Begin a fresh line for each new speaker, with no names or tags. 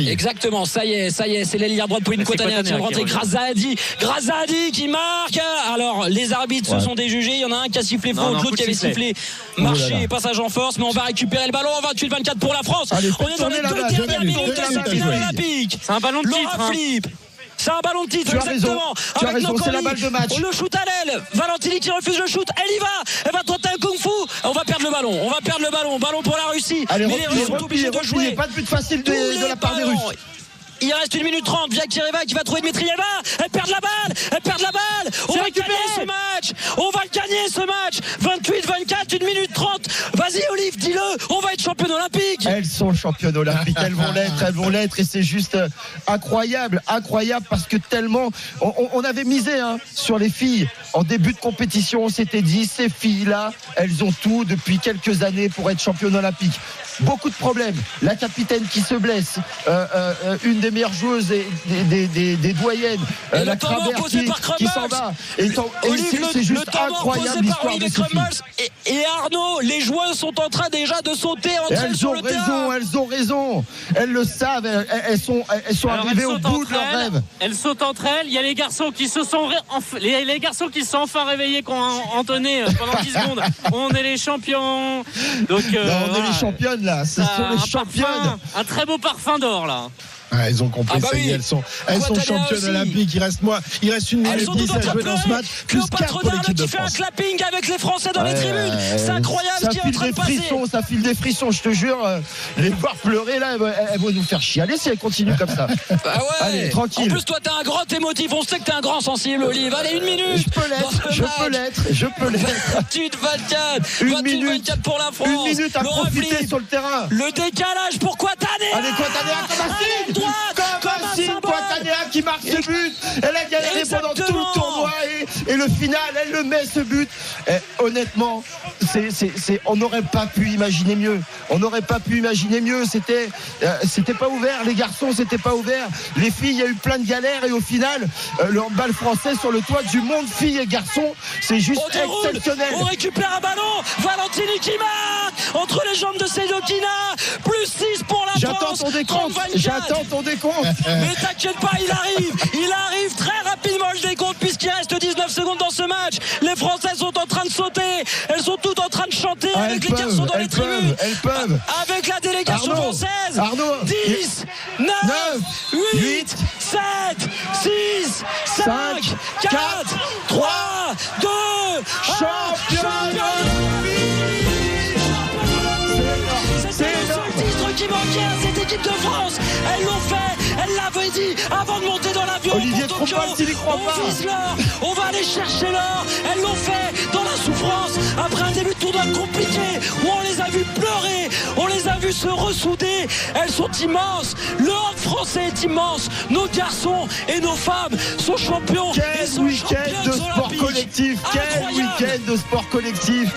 Marseille.
Exactement, ça y est, c'est l'ailière droite pour une Kotanea qui va rentrer. Grazadi qui marque. Alors les arbitres se sont déjugés, il y en a un qui a sifflé faute, l'autre qui avait sifflé marché, passage en force, mais on va récupérer le ballon. 28-24 pour la France.
Allez,
on est dans les 2 dernières minutes de cette finale olympique.
C'est un ballon de titre.
C'est un ballon de titre,
tu as
exactement.
Tu as raison, c'est la balle de match.
Le shoot à l'aile. Valentini qui refuse le shoot. Elle y va. Elle va tenter un kung-fu. On va perdre le ballon. Ballon pour la Russie.
Allez,
mais les Russes sont obligés de jouer.
Pas de but facile de la part des Russes.
Il reste 1 minute 30. Vyakireva qui va trouver Dmitrieva. Elle perd la balle. On va gagner ce match. 28-24, 1 minute 30. Vas-y, Olive, dis-le. On va être championne olympique.
Elles sont championnes olympiques. Elles vont l'être. Et c'est juste incroyable parce que tellement. On avait misé sur les filles. En début de compétition, on s'était dit, ces filles-là, elles ont tout depuis quelques années pour être championnes olympiques. Beaucoup de problèmes. La capitaine qui se blesse, une des meilleures joueuses des doyennes, la Crabère qui s'en va. Et c'est juste incroyable l'histoire de ces filles.
Et Arnaud, les joueuses sont en train déjà de sauter entre elles sur le terrain.
Elles ont raison. Elles le savent. Elles sont arrivées au bout de leur rêve.
Elles sautent entre elles. Il y a les garçons qui se sont enfin réveillés, qui ont entonné pendant 10 secondes. On est les champions. Donc,
on est les championnes là. Ce sont les championnes.
Un très beau parfum d'or là.
Elles ont compris, ça y est, elles sont championnes olympiques. Il reste 1 minute 10 à jouer dans ce match. Plus 4 pour l'équipe de
France. Qui fait un clapping avec les Français dans les tribunes. C'est incroyable ce qui est en train de passer.
Ça file des frissons, je te jure. Les voir pleurer là, elles vont nous faire chialer si elles continuent comme ça.
Ah ouais.
Allez, tranquille.
En plus, toi, t'es un grand émotif. On sait que t'es un grand sensible, Olive. Allez, 1 minute.
Je peux l'être.
28-24. 28-24 pour la France.
1 minute à profiter sur le terrain.
Le décalage pour Kotanea.
Allez, Kotanea comme un signe. Comme un signe, Kotanea qui marque ce but. Elle a galéré pendant tout le tournoi et le final, elle le met ce but. Honnêtement, on n'aurait pas pu imaginer mieux. C'était pas ouvert. Les garçons, c'était pas ouvert. Les filles, il y a eu plein de galères et au final, le handball français sur le toit du monde, filles et garçons, c'est juste exceptionnel.
On récupère un ballon. Valentini qui marque entre les jambes de Sedokina. Plus 6 pour la France.
J'attends ton décompte.
Mais t'inquiète pas, il arrive très rapidement le décompte puisqu'il reste 19 secondes dans ce match. Les Françaises sont en train de sauter. Elles sont toutes en train de chanter avec les garçons dans les tribunes.
Elles peuvent.
Avec la délégation française. 10, 9, 8, 7, 6, 5, 4, 3, 2, championne. C'est le seul titre qui manquait à cette équipe de France. Elles l'ont fait, elles l'avaient dit avant de monter dans l'avion.
Olivier Trompal, s'il y croit pas.
On vise l'or, on va aller chercher l'or. Elles l'ont fait dans la souffrance. Après un début de tournoi compliqué où on les a vues pleurer, on les a vues se ressouder. Elles sont immenses. Le hand français est immense. Nos garçons et nos femmes sont champions.
Quel week-end de sport collectif.